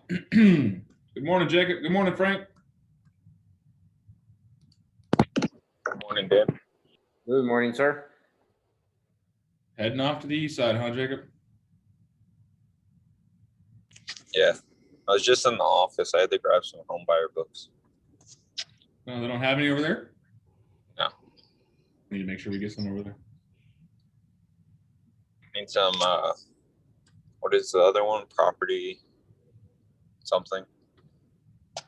Good morning, Jacob. Good morning, Frank. Good morning, Dan. Good morning, sir. Heading off to the east side, huh, Jacob? Yeah, I was just in the office. I had to grab some home buyer books. No, they don't have any over there? No. Need to make sure we get some over there. Need some, what is the other one? Property something. I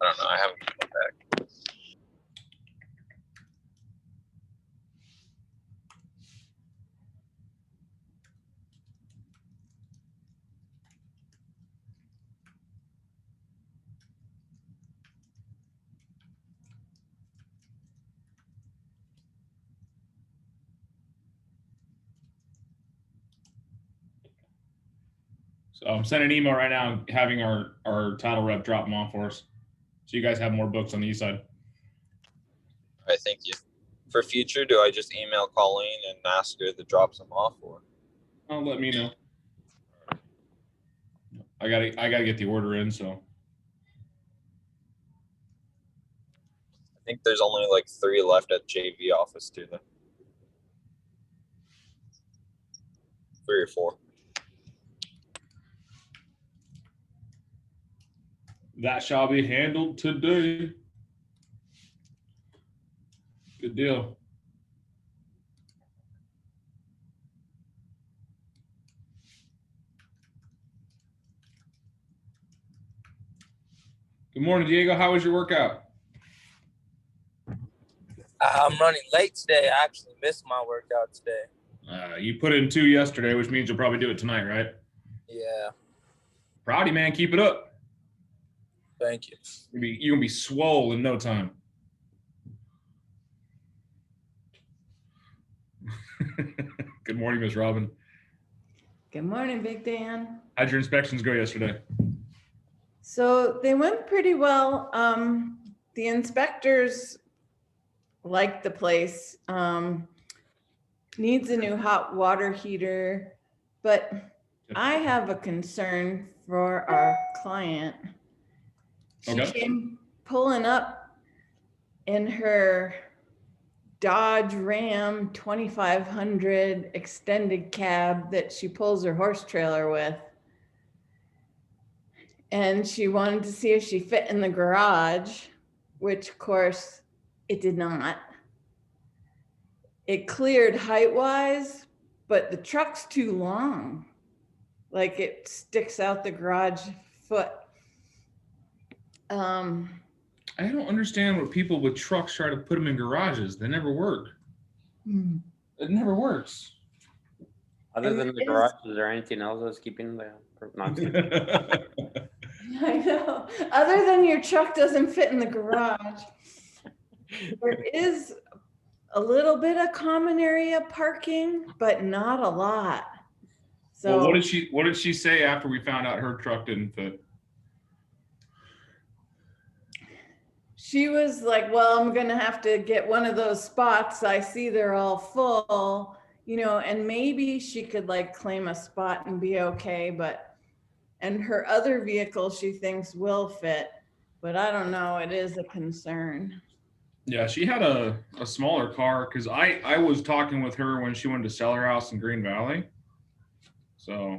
don't know. I haven't come back. So I'm sending an email right now having our title rep drop them off for us. So you guys have more books on the east side. All right, thank you. For future, do I just email Colleen and ask her to drop some off, or? Oh, let me know. I gotta get the order in, so. I think there's only like 3 left at JV office too, then. 3 or 4. That shall be handled today. Good deal. Good morning, Diego. How was your workout? I'm running late today. I actually missed my workout today. You put in 2 yesterday, which means you'll probably do it tonight, right? Yeah, Proud of you, man. Keep it up. thank you. You're gonna be swole in no time. Good morning, Miss Robin. Good morning, Big Dan. How'd your inspections go yesterday? So they went pretty well. The inspectors liked the place. Needs a new hot water heater, but I have a concern for our client. She Okay. came pulling up in her Dodge Ram 2500 extended cab that she pulls her horse trailer with. And she wanted to see if she fit in the garage, which of course it did not. It cleared height-wise, but the truck's too long. Like it sticks out the garage foot. I don't understand what people with trucks try to put them in garages. They never work. It never works. Other than the garage, is there anything else that's keeping the? I know. Other than your truck doesn't fit in the garage, there is a little bit of common area parking, but not a lot. So Well, what did she say after we found out her truck didn't fit? she was like, well, I'm gonna have to get one of those spots. I see they're all full, and maybe she could like claim a spot and be okay, and her other vehicle she thinks will fit, but I don't know, it is a concern. Yeah, she had a smaller car because I was talking with her when she wanted to sell her house in Green Valley. So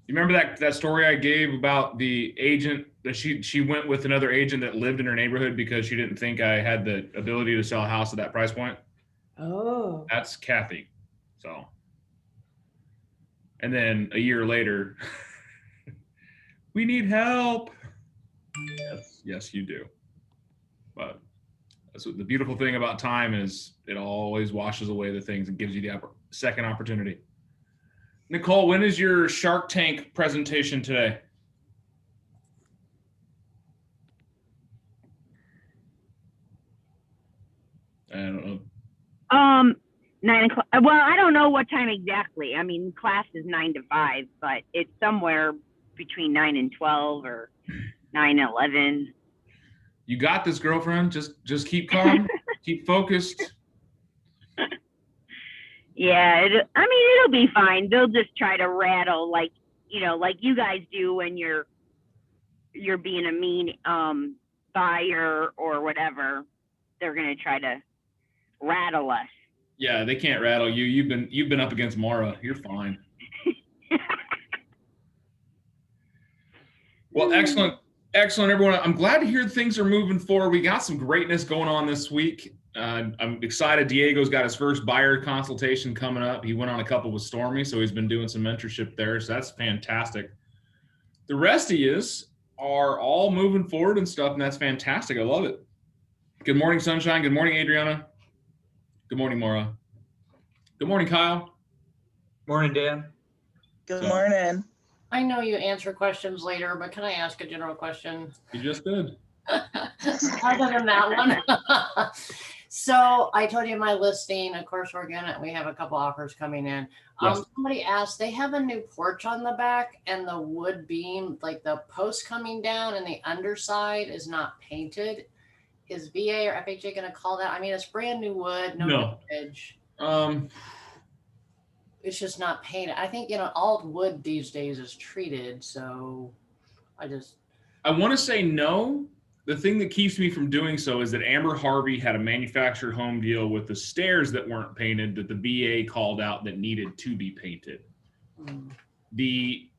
you remember that story I gave about the agent that she went with another agent that lived in her neighborhood because she didn't think I had the ability to sell a house at that price point? Oh. That's Kathy. So, and then a year later, we need help. Yes, you do. But that's what the beautiful thing about time is. It always washes away the things and gives you the second opportunity. Nicole, when is your Shark Tank presentation today? I don't know. 9 o'clock. Well, I don't know what time exactly. I mean, class is 9 to 5, but it's somewhere between 9 and 12 or 9 and 11. You got this, girlfriend. Just keep calm, keep focused. Yeah, I mean, it'll be fine. They'll just try to rattle like, like you guys do when you're being a mean buyer or whatever. They're gonna try to rattle us. Yeah, they can't rattle you. You've been up against Mara. You're fine. Well, excellent, everyone. I'm glad to hear things are moving forward. We got some greatness going on this week. I'm excited. Diego's got his first buyer consultation coming up. He went on a couple with Stormy, so he's been doing some mentorship there. So that's fantastic. The rest of yous are all moving forward and stuff, and that's fantastic. I love it. Good morning, Sunshine. Good morning, Adriana. Good morning, Maura. Good morning, Kyle. Morning, Dan. Good morning. I know you answer questions later, but can I ask a general question? You just did. Other than that one. So I told you my listing, of course, we have a couple offers coming in. Yes. Somebody asked, they have a new porch on the back and the wood beam, like the post coming down and the underside is not painted. Is VA or FHA going to call that? I mean, it's brand new wood, no damage. It's just not painted. I think, all wood these days is treated. So I want to say no. The thing that keeps me from doing so is that Amber Harvey had a manufactured home deal with the stairs that weren't painted that the VA called out that needed to be painted. The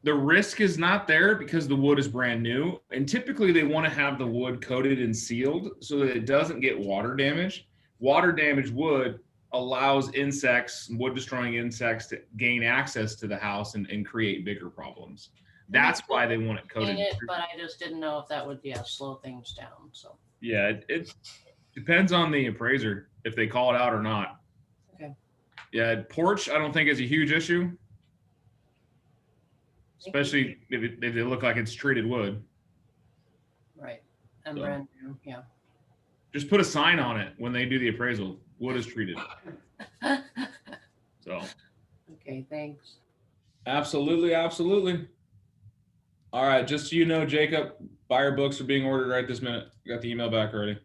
risk is not there because the wood is brand new. And typically they want to have the wood coated and sealed so that it doesn't get water damage. Water damaged wood allows insects, wood destroying insects, to gain access to the house and create bigger problems. That's why they want it coated. But I just didn't know if that would, slow things down. So yeah, it depends on the appraiser if they call it out or not. Okay. Yeah, porch I don't think is a huge issue, especially if they look like it's treated wood. Right, and brand new, yeah. Just put a sign on it when they do the appraisal. Wood is treated. So. Okay, thanks. Absolutely. All right, just so you know, Jacob, buyer books are being ordered right this minute. Got the email back already.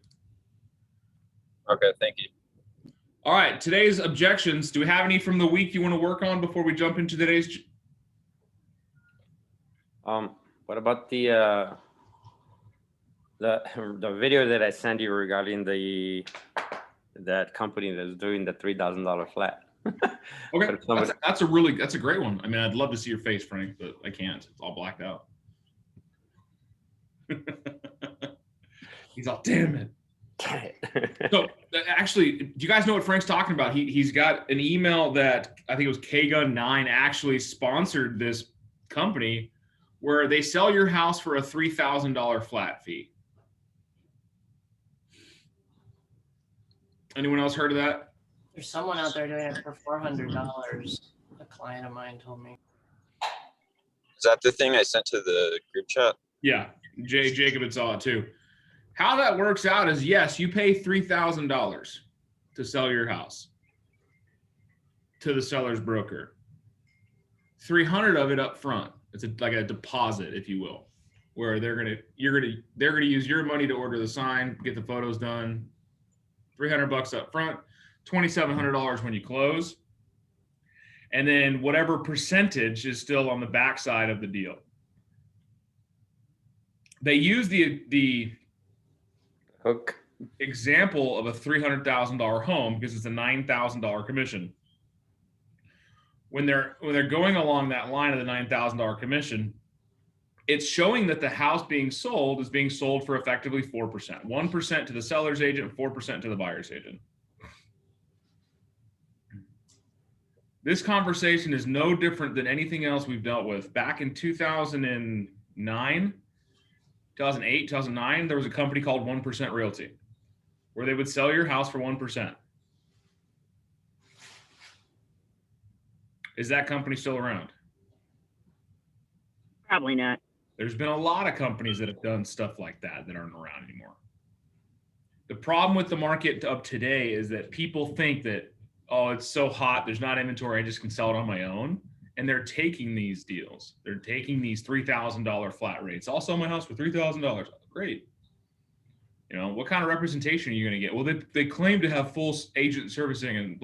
Okay, thank you. All right, today's objections. Do we have any from the week you want to work on before we jump into today's? What about the video that I sent you regarding that company that's doing the $3,000 flat? Okay, that's a great one. I mean, I'd love to see your face, Frank, but I can't. It's all blacked out. He's all, damn it. So actually, do you guys know what Frank's talking about? He's got an email that I think it was KGun9 actually sponsored this company where they sell your house for a $3,000 flat fee. Anyone else heard of that? There's someone out there doing it for $400. A client of mine told me. Is that the thing I sent to the group chat? Yeah, Jacob had saw it too. How that works out is, yes, you pay $3,000 to sell your house to the seller's broker. 300 of it up front. It's like a deposit, if you will, where they're gonna use your money to order the sign, get the photos done. $300 up front, $2,700 when you close, and then whatever percentage is still on the backside of the deal. They use the hook example of a $300,000 home because it's a $9,000 commission. When they're going along that line of the $9,000 commission, it's showing that the house being sold is being sold for effectively 4%, 1% to the seller's agent, 4% to the buyer's agent. This conversation is no different than anything else we've dealt with. Back in 2009, 2008, 2009, there was a company called 1% Realty where they would sell your house for 1%. Is that company still around? Probably not. There's been a lot of companies that have done stuff like that aren't around anymore. The problem with the market of today is that people think that, oh, it's so hot, there's not inventory, I just can sell it on my own. And they're taking these deals. They're taking these $3,000 flat rates. I'll sell my house for $3,000. Great. What kind of representation are you going to get? Well, they claim to have full agent servicing and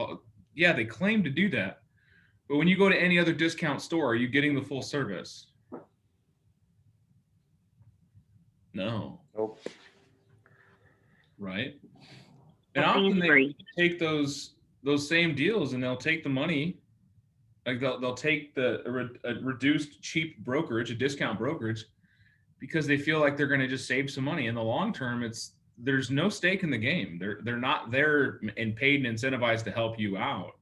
Yeah, they claim to do that. But when you go to any other discount store, are you getting the full service? No. Nope. Right? And Nothing's often they free. take those same deals and they'll take the money, like they'll take a reduced cheap brokerage, a discount brokerage, because they feel like they're going to just save some money. In the long term, there's no stake in the game. They're not there and paid and incentivized to help you out.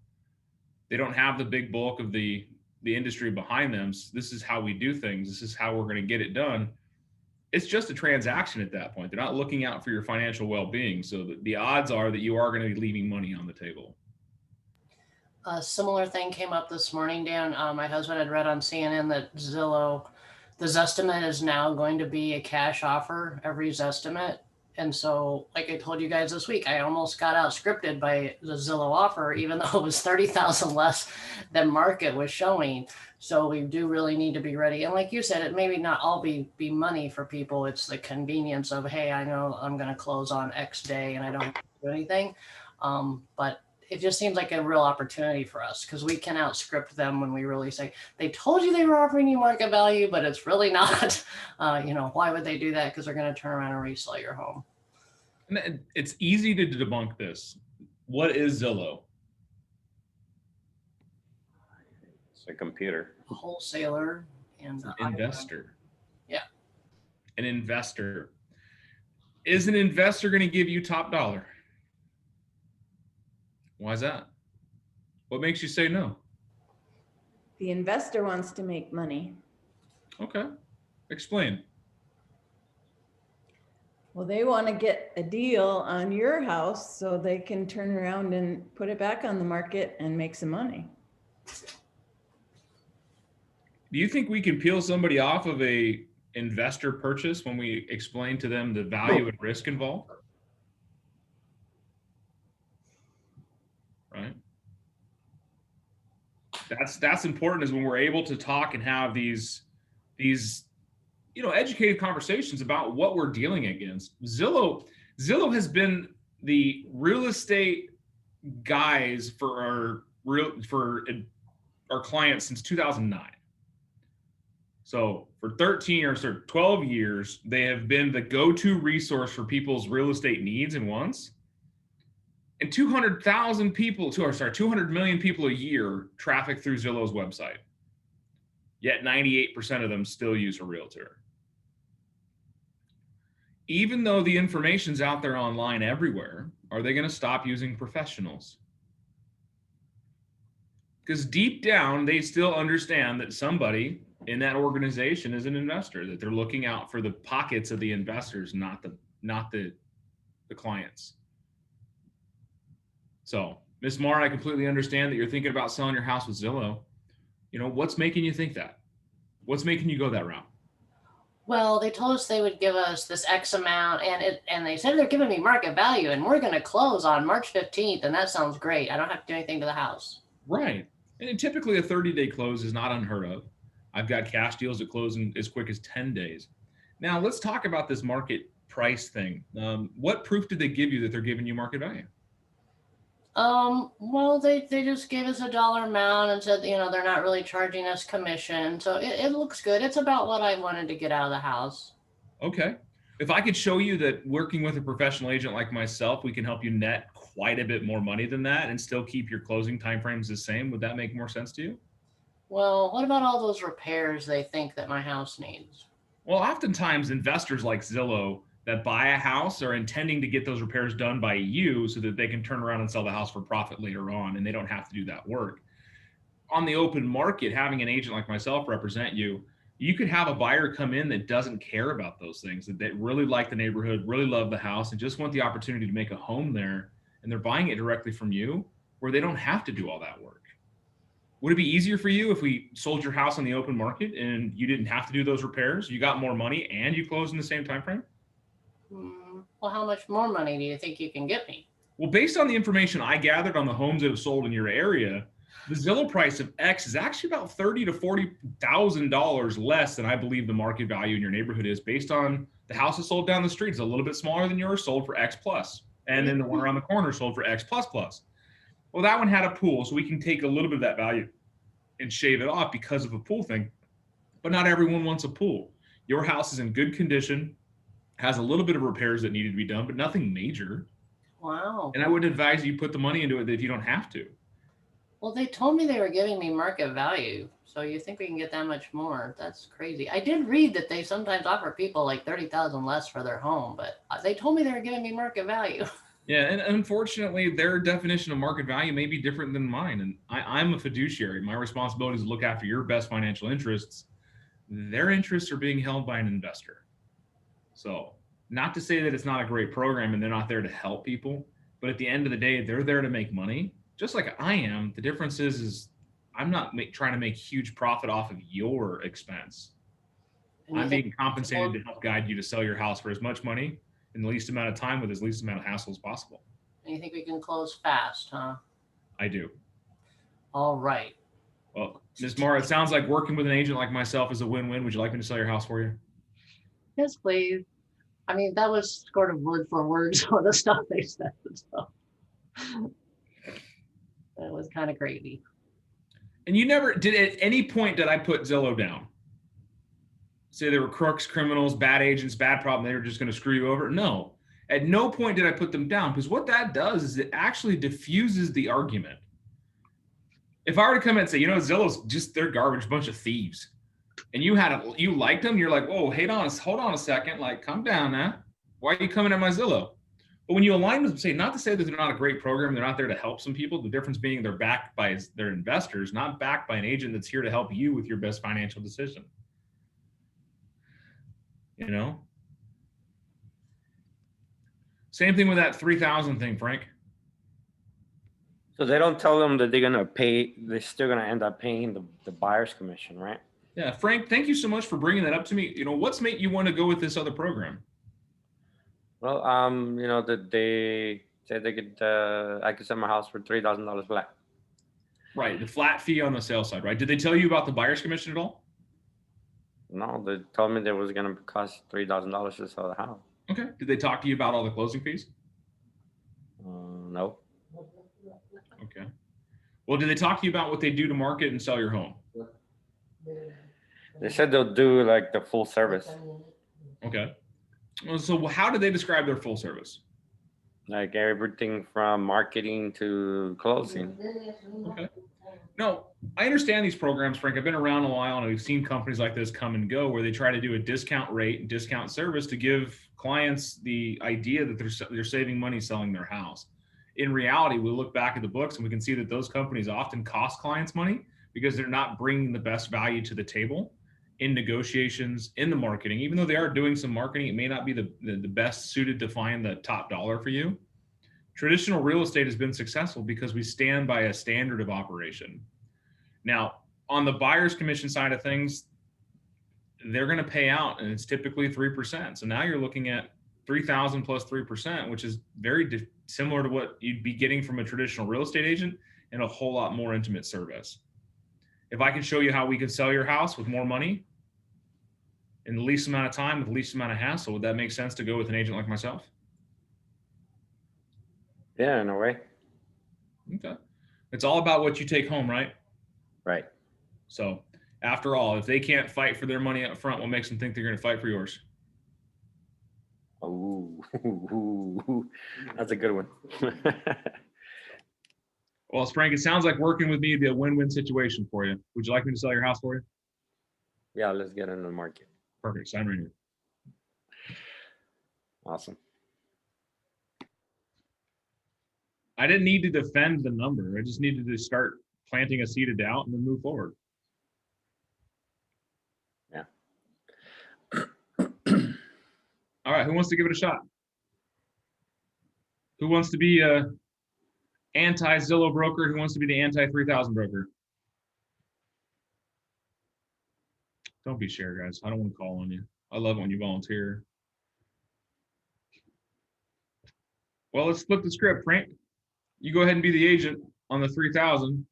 They don't have the big bulk of the industry behind them. So this is how we do things. This is how we're going to get it done. It's just a transaction at that point. They're not looking out for your financial well-being. So the odds are that you are going to be leaving money on the table. A similar thing came up this morning, Dan. My husband had read on CNN that Zillow, the Zestimate is now going to be a cash offer, every Zestimate. And so, like I told you guys this week, I almost got out scripted by the Zillow offer, even though it was 30,000 less than market was showing. So we do really need to be ready. And like you said, it maybe not all be money for people. It's the convenience of, hey, I know I'm going to close on X day and I don't do anything. But it just seems like a real opportunity for us because we can outscript them when we really say, they told you they were offering you market value, but it's really not. Why would they do that? Because they're going to turn around and resell your home. And it's easy to debunk this. What is Zillow? It's a computer. A wholesaler and An investor. Yeah. An investor. Is an investor going to give you top dollar? Why is that? What makes you say no? The investor wants to make money. Okay. Explain. Well, they want to get a deal on your house so they can turn around and put it back on the market and make some money. Do you think we can peel somebody off of a investor purchase when we explain to them the value and risk involved? Right. That's important, is when we're able to talk and have these educated conversations about what we're dealing against. Zillow has been the real estate guys for our clients since 2009. So for 12 years, they have been the go-to resource for people's real estate needs and wants. And 200 million people a year traffic through Zillow's website. Yet 98% of them still use a realtor. Even though the information's out there online everywhere, are they going to stop using professionals? Because deep down, they still understand that somebody in that organization is an investor, that they're looking out for the pockets of the investors, not the clients. So, Ms. Marr, I completely understand that you're thinking about selling your house with Zillow. What's making you think that? What's making you go that route? Well, they told us they would give us this X amount, and they said they're giving me market value, and we're going to close on March 15th, and that sounds great. I don't have to do anything to the house. Right. And typically a 30-day close is not unheard of. I've got cash deals that close in as quick as 10 days. Now, let's talk about this market price thing. What proof did they give you that they're giving you market value? Well, they just gave us a dollar amount and said, they're not really charging us commission. So it looks good. It's about what I wanted to get out of the house. Okay. If I could show you that working with a professional agent like myself, we can help you net quite a bit more money than that and still keep your closing timeframes the same, would that make more sense to you? Well, what about all those repairs they think that my house needs? Well, oftentimes investors like Zillow that buy a house are intending to get those repairs done by you so that they can turn around and sell the house for profit later on, and they don't have to do that work. On the open market, having an agent like myself represent you, you could have a buyer come in that doesn't care about those things, that they really like the neighborhood, really love the house, and just want the opportunity to make a home there, and they're buying it directly from you where they don't have to do all that work. Would it be easier for you if we sold your house on the open market and you didn't have to do those repairs, you got more money, and you closed in the same time frame? Well, how much more money do you think you can get me? Well, based on the information I gathered on the homes that have sold in your area, the Zillow price of X is actually about $30,000 to $40,000 less than I believe the market value in your neighborhood is, based on the house that sold down the street. It's a little bit smaller than yours, sold for X plus, and then the one around the corner sold for X plus plus. Well, that one had a pool, so we can take a little bit of that value and shave it off because of a pool thing. But not everyone wants a pool. Your house is in good condition, has a little bit of repairs that needed to be done, but nothing major. Wow. And I would advise you put the money into it if you don't have to. Well, they told me they were giving me market value. So you think we can get that much more? That's crazy. I did read that they sometimes offer people like 30,000 less for their home, but they told me they were giving me market value. Yeah, and unfortunately, their definition of market value may be different than mine. And I'm a fiduciary. My responsibility is to look after your best financial interests. Their interests are being held by an investor. So not to say that it's not a great program and they're not there to help people, but at the end of the day, they're there to make money, just like I am. The difference is I'm not trying to make huge profit off of your expense. I'm being compensated to help guide you to sell your house for as much money in the least amount of time with as least amount of hassle as possible. And you think we can close fast, huh? I do. All right. Well, Ms. Mara, it sounds like working with an agent like myself is a win-win. Would you like me to sell your house for you? Yes, please. I mean, that was sort of word for word some of the stuff they said. So that was kind of crazy. And you never did at any point did I put Zillow down? Say there were crooks, criminals, bad agents, bad problem. They were just going to screw you over. No, at no point did I put them down, because what that does is it actually diffuses the argument. If I were to come in and say, you know, Zillow's just, they're garbage, bunch of thieves, and you liked them, you're like, whoa, hold on a second, like, come down now. Why are you coming at my Zillow? But when you align with them, say, not to say that they're not a great program, they're not there to help some people. The difference being they're backed by their investors, not backed by an agent that's here to help you with your best financial decision. You know? Same thing with that 3,000 thing, Frank. So they don't tell them that they're gonna pay, they're still gonna end up paying the buyer's commission, right? Yeah, Frank, thank you so much for bringing that up to me. You know, what's made you want to go with this other program? Well, you know, that they said they could, I could sell my house for $3,000 flat. Right, the flat fee on the sales side, right? Did they tell you about the buyer's commission at all? No, they told me that it was gonna cost $3,000 to sell the house. Okay. Did they talk to you about all the closing fees? No. Okay. Well, did they talk to you about what they do to market and sell your home? They said they'll do like the full service. Okay. Well, so how did they describe their full service? Like everything from marketing to closing. Okay. No, I understand these programs, Frank. I've been around a while and we've seen companies like this come and go where they try to do a discount rate and discount service to give clients the idea that they're saving money selling their house. In reality, we look back at the books and we can see that those companies often cost clients money because they're not bringing the best value to the table in negotiations, in the marketing. Even though they are doing some marketing, it may not be the best suited to find the top dollar for you. Traditional real estate has been successful because we stand by a standard of operation. Now, on the buyer's commission side of things, they're going to pay out, and it's typically 3%. So now you're looking at 3,000 plus 3%, which is very similar to what you'd be getting from a traditional real estate agent and a whole lot more intimate service. If I can show you how we can sell your house with more money in the least amount of time with the least amount of hassle, would that make sense to go with an agent like myself? Yeah, in a way. Okay. It's all about what you take home, right? Right. So after all, if they can't fight for their money up front, what makes them think they're going to fight for yours? Oh, that's a good one. Well, Frank, it sounds like working with me would be a win-win situation for you. Would you like me to sell your house for you? Yeah, let's get in the market. Perfect. Sign right here. Awesome. I didn't need to defend the number. I just needed to start planting a seed of doubt and then move forward. Yeah. All right. Who wants to give it a shot? Who wants to be a anti-Zillow broker? Who wants to be the anti-3,000 broker? Don't be shy, guys. I don't want to call on you. I love it when you volunteer. Well, let's flip the script, Frank. You go ahead and be the agent on the 3,000.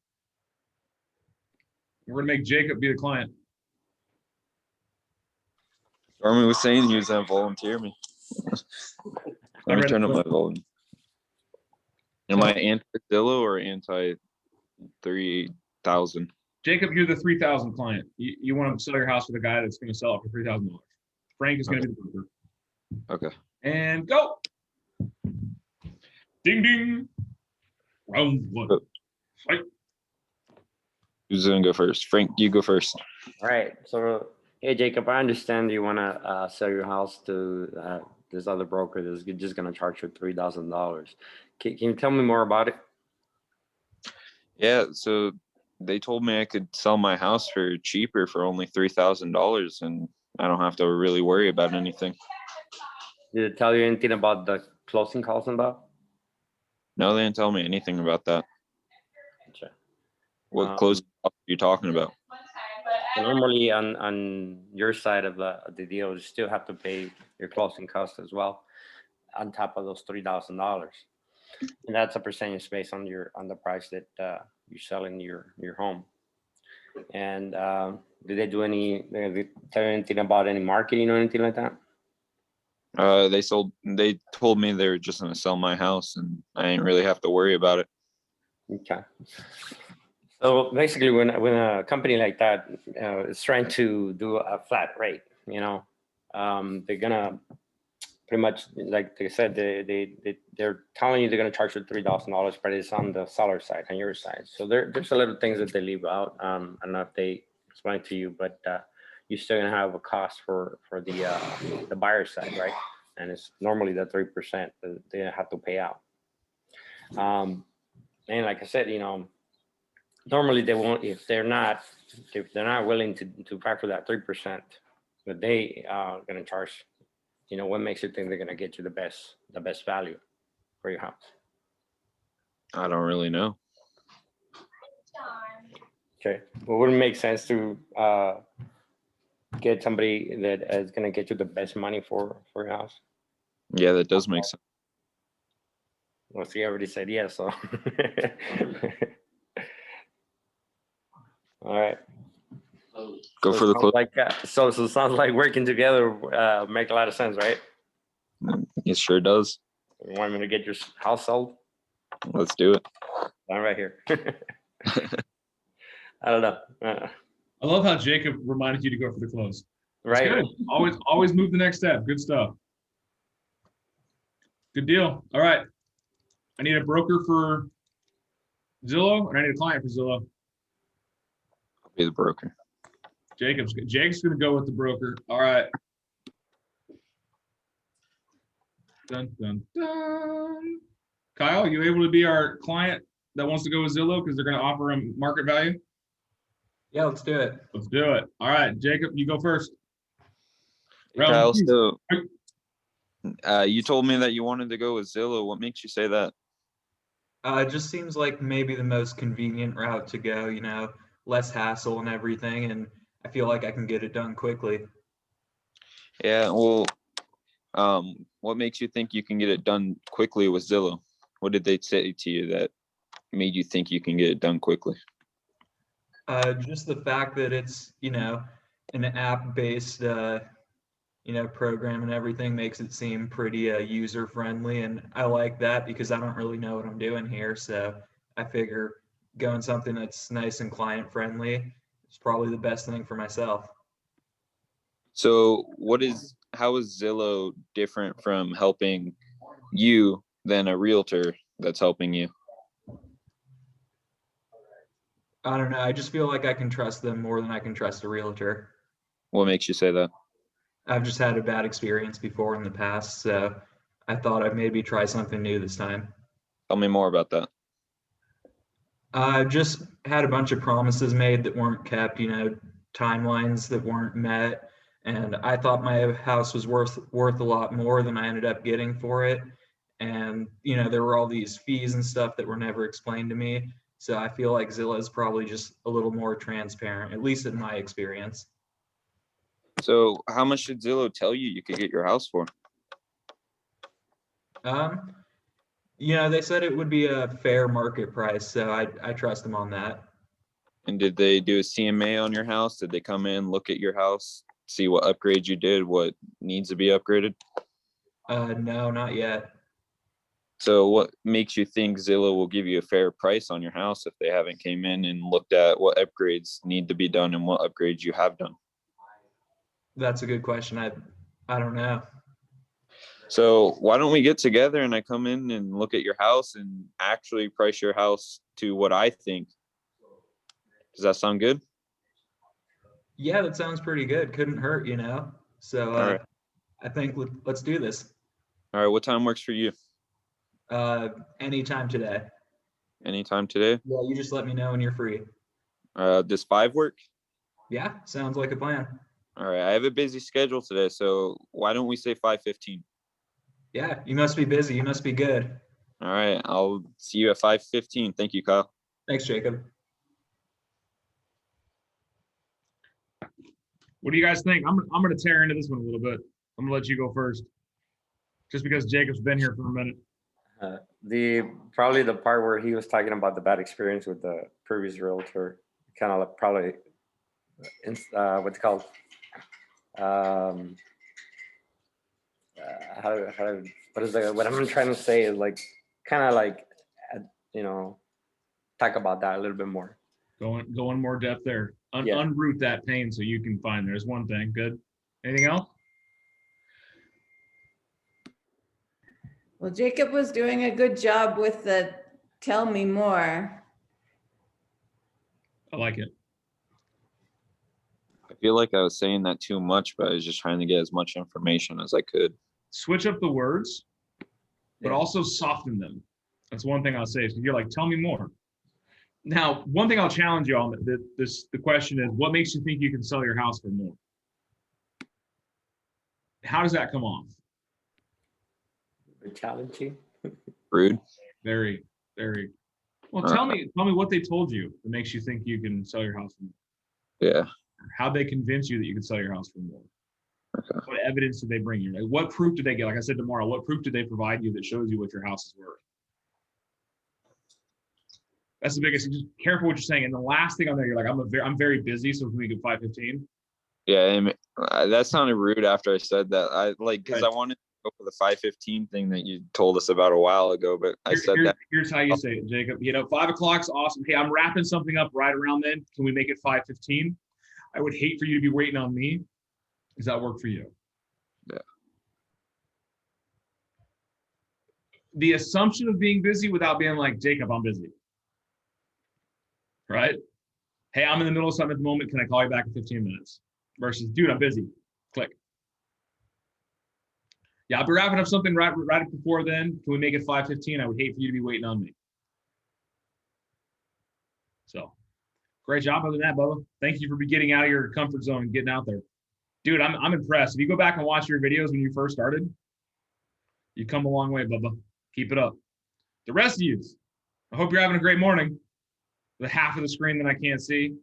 We're going to make Jacob be the client. Stormy was saying he was going to volunteer me. Let me turn up my volume. Am I anti Zillow or anti 3,000? Jacob, you're the 3,000 client. You want to sell your house with a guy that's going to sell it for $3,000. Frank is going to be the broker. Okay. And go. Ding ding. Round one. Fight. Who's gonna go first? Frank, you go first. All right. So, hey, Jacob, I understand you want to sell your house to this other broker that's just going to charge you $3,000. Can you tell me more about it? Yeah, so they told me I could sell my house for cheaper for only $3,000, and I don't have to really worry about anything. Did it tell you anything about the closing costs and that? No, they didn't tell me anything about that. Gotcha. What closing costs are you talking about? Normally on your side of the deal, you still have to pay your closing costs as well on top of those $3,000. And that's a percentage based on the price that you're selling your home. And did they tell you anything about any marketing or anything like that? They told me they were just gonna sell my house and I didn't really have to worry about it. Okay. So basically when a company like that is trying to do a flat rate, they're gonna pretty much, like they said, they're telling you they're gonna charge you $3,000, but it's on the seller side, on your side. So there's a little things that they leave out. I don't know if they explain to you, but you're still gonna have a cost for the buyer side, right? And it's normally the 3% that they have to pay out. And like I said, normally they won't, if they're not willing to pay for that 3%, but they are gonna charge. What makes you think they're gonna get you the best value for your house? I don't really know. Okay, well, wouldn't it make sense to get somebody that is gonna get you the best money for your house? Yeah, that does make sense. Well, she already said yes, so. All right. Go for the close. So it sounds like working together make a lot of sense, right? It sure does. You want me to get your house sold? Let's do it. I'm right here. I don't know. I love how Jacob reminded you to go for the close. That's Right. good. Always move the next step. Good stuff. Good deal. All right. I need a broker for Zillow, and I need a client for Zillow. I'll be the broker. Jake's going to go with the broker. All right. Dun, dun, dun. Kyle, you able to be our client that wants to go with Zillow because they're going to offer him market value? Yeah, let's do it. Let's do it. All right, Jacob, you go first. Kyle, so you told me that you wanted to go with Zillow. What makes you say that? It just seems like maybe the most convenient route to go, less hassle and everything. And I feel like I can get it done quickly. Yeah, well, what makes you think you can get it done quickly with Zillow? What did they say to you that made you think you can get it done quickly? Just the fact that it's, an app-based, program and everything makes it seem pretty user-friendly. And I like that because I don't really know what I'm doing here. So I figure going something that's nice and client-friendly is probably the best thing for myself. So how is Zillow different from helping you than a realtor that's helping you? I don't know. I just feel like I can trust them more than I can trust a realtor. What makes you say that? I've just had a bad experience before in the past, so I thought I'd maybe try something new this time. Tell me more about that. I just had a bunch of promises made that weren't kept, timelines that weren't met. And I thought my house was worth a lot more than I ended up getting for it. And, there were all these fees and stuff that were never explained to me. So I feel like Zillow is probably just a little more transparent, at least in my experience. So how much did Zillow tell you could get your house for? They said it would be a fair market price, so I trust them on that. And did they do a CMA on your house? Did they come in, look at your house, see what upgrades you did, what needs to be upgraded? No, not yet. So what makes you think Zillow will give you a fair price on your house if they haven't came in and looked at what upgrades need to be done and what upgrades you have done? That's a good question. I don't know. So why don't we get together and I come in and look at your house and actually price your house to what I think? Does that sound good? Yeah, that sounds pretty good. Couldn't hurt, you know. So All right. I think let's do this. All right. What time works for you? Anytime today. Anytime today? Yeah, you just let me know when you're free. Does 5 work? Yeah, sounds like a plan. All right. I have a busy schedule today, so why don't we say 5:15? Yeah, you must be busy. You must be good. All right. I'll see you at 5:15. Thank you, Kyle. Thanks, Jacob. What do you guys think? I'm gonna tear into this one a little bit. I'm gonna let you go first, just because Jacob's been here for a minute. Probably the part where he was talking about the bad experience with the previous realtor, kind of like probably, what's it called? What I'm trying to say is like, kind of like, talk about that a little bit more. Go in more depth there. Yeah. Unroot that pain so you can find. There's one thing. Good. Anything else? Well, Jacob was doing a good job with the tell me more. I like it. I feel like I was saying that too much, but I was just trying to get as much information as I could. Switch up the words, but Yeah. also soften them. That's one thing I'll say. So you're like, tell me more. Now, one thing I'll challenge you on the question is, what makes you think you can sell your house for more? How does that come off? Challenging. Rude. Very, very. Well, tell me what they told you that makes you think you can sell your house for more. Yeah. How'd they convince you that you could sell your house for more? Okay. What evidence did they bring you? Like, what proof did they get? Like I said tomorrow, what proof did they provide you that shows you what your house is worth? That's the biggest. Just careful what you're saying. And the last thing on there, you're like, I'm very busy, so can we get 5:15? Yeah, that sounded rude after I said that. Because I wanted to go for the 5:15 thing that you told us about a while ago, but I said that. Here's how you say it, Jacob. 5 o'clock's awesome. Hey, I'm wrapping something up right around then. Can we make it 5:15? I would hate for you to be waiting on me. Does that work for you? Yeah. The assumption of being busy without being like, Jacob, I'm busy. Right? Hey, I'm in the middle of something at the moment. Can I call you back in 15 minutes? Versus, dude, I'm busy. Click. Yeah, I'll be wrapping up something right before then. Can we make it 5:15? I would hate for you to be waiting on me. So, great job other than that, Bubba. Thank you for getting out of your comfort zone and getting out there. Dude, I'm impressed. If you go back and watch your videos when you first started, you've come a long way, Bubba. Keep it up. The rest of you, I hope you're having a great morning. The half of the screen that I can't see.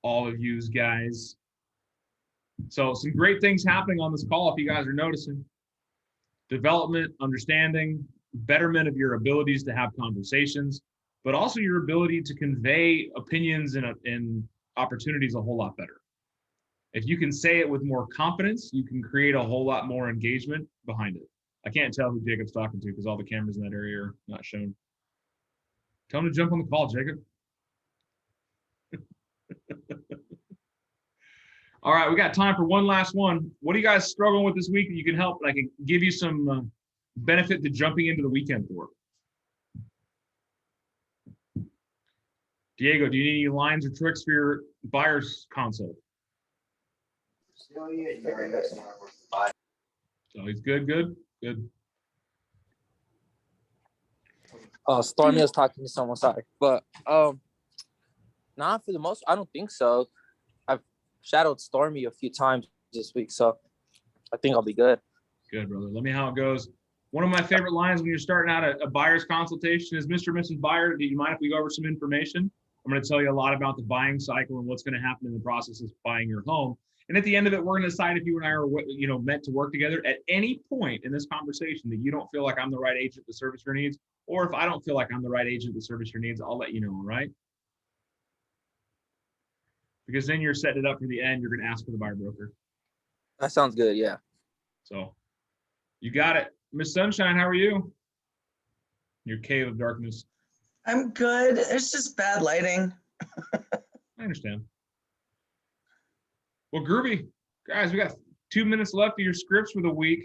All of you guys. So some great things happening on this call if you guys are noticing. Development, understanding, betterment of your abilities to have conversations, but also your ability to convey opinions and opportunities a whole lot better. If you can say it with more confidence, you can create a whole lot more engagement behind it. I can't tell who Jacob's talking to because all the cameras in that area are not shown. Tell him to jump on the call, Jacob. All right, we got time for one last one. What are you guys struggling with this week that you can help? And I can give you some benefit to jumping into the weekend for. Diego, do you need any lines or tricks for your buyer's consult? So he's good. Stormy was talking to someone, sorry. But not for the most, I don't think so. I've shadowed Stormy a few times this week, so I think I'll be good. Good, brother. Let me know how it goes. One of my favorite lines when you're starting out a buyer's consultation is, Mr. and Mrs. Buyer, do you mind if we go over some information? I'm going to tell you a lot about the buying cycle and what's going to happen in the process of buying your home. And at the end of it, we're going to decide if you and I are, meant to work together. At any point in this conversation that you don't feel like I'm the right agent to service your needs, or if I don't feel like I'm the right agent to service your needs, I'll let you know, all right? Because then you're setting it up for the end. You're going to ask for the buyer broker. That sounds good, yeah. So you got it. Miss Sunshine, how are you? Your cave of darkness. I'm good. It's just bad lighting. I understand. Well, groovy. Guys, we got 2 minutes left of your scripts for the week.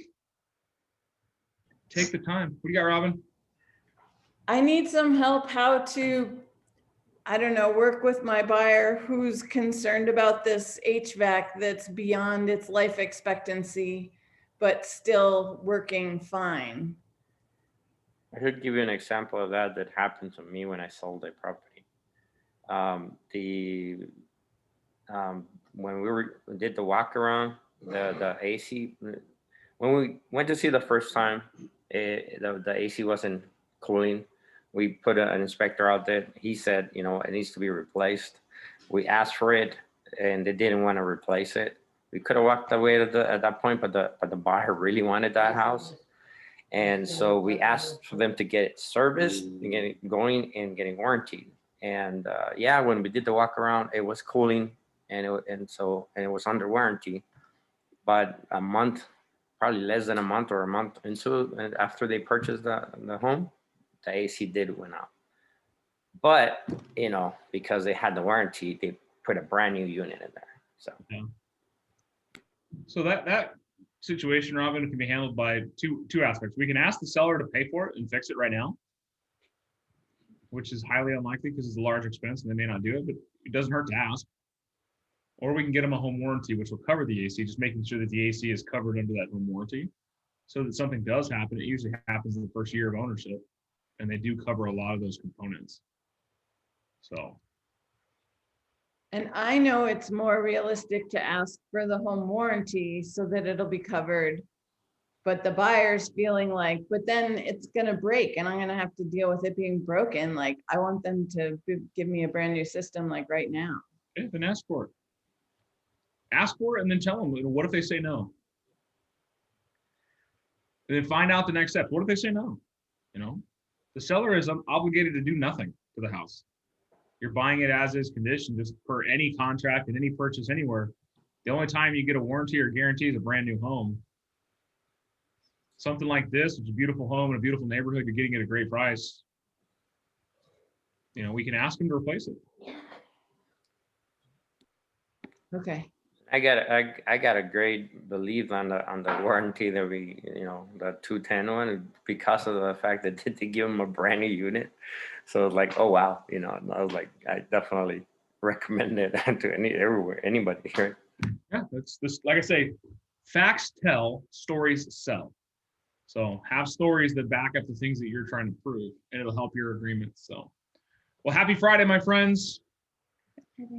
Take the time. What do you got, Robin? I need some help how to, I don't know, work with my buyer who's concerned about this HVAC that's beyond its life expectancy, but still working fine. I could give you an example of that happened to me when I sold a property. When we did the walk around, the AC, when we went to see the first time, the AC wasn't cooling. We put an inspector out there. He said, you know, it needs to be replaced. We asked for it, and they didn't want to replace it. We could have walked away at that point, but the buyer really wanted that house. And so we asked for them to get it serviced, and get it going, and getting warranted. And yeah, when we did the walk around, it was cooling, and it was under warranty. But a month, probably less than a month or a month into, and after they purchased the home, the AC did went out. But you know, because they had the warranty, they put a brand new unit in there. So yeah. So that situation, Robin, can be handled by two aspects. We can ask the seller to pay for it and fix it right now, which is highly unlikely because it's a large expense and they may not do it, but it doesn't hurt to ask. Or we can get them a home warranty, which will cover the AC, just making sure that the AC is covered under that home warranty. So that something does happen, it usually happens in the first year of ownership, and they do cover a lot of those components. So. And I know it's more realistic to ask for the home warranty so that it'll be covered. But the buyer's feeling like, but then it's gonna break and I'm gonna have to deal with it being broken. Like, I want them to give me a brand new system like right now. Okay, then ask for it. Ask for it and then tell them, what if they say no? And then find out the next step. What if they say no? You know, the seller is obligated to do nothing to the house. You're buying it as is condition, just per any contract and any purchase anywhere. The only time you get a warranty or guarantee is a brand new home. Something like this, it's a beautiful home in a beautiful neighborhood, you're getting it at a great price. You know, we can ask them to replace it. Okay. I got a great belief on the warranty that we, you know, the 210 one, because of the fact that they give them a brand new unit. So it's like, oh wow, you know, I was like, I definitely recommend it to anybody, right? Yeah, that's this. Like I say, facts tell, stories sell. So have stories that back up the things that you're trying to prove, and it'll help your agreement. So, well, happy Friday, my friends.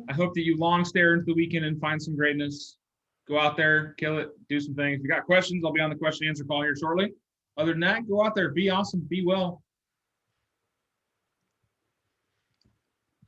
I hope that you long stare into the weekend and find some greatness. Go out there, kill it, do some things. If you got questions, I'll be on the question and answer call here shortly. Other than that, go out there, be awesome, be well.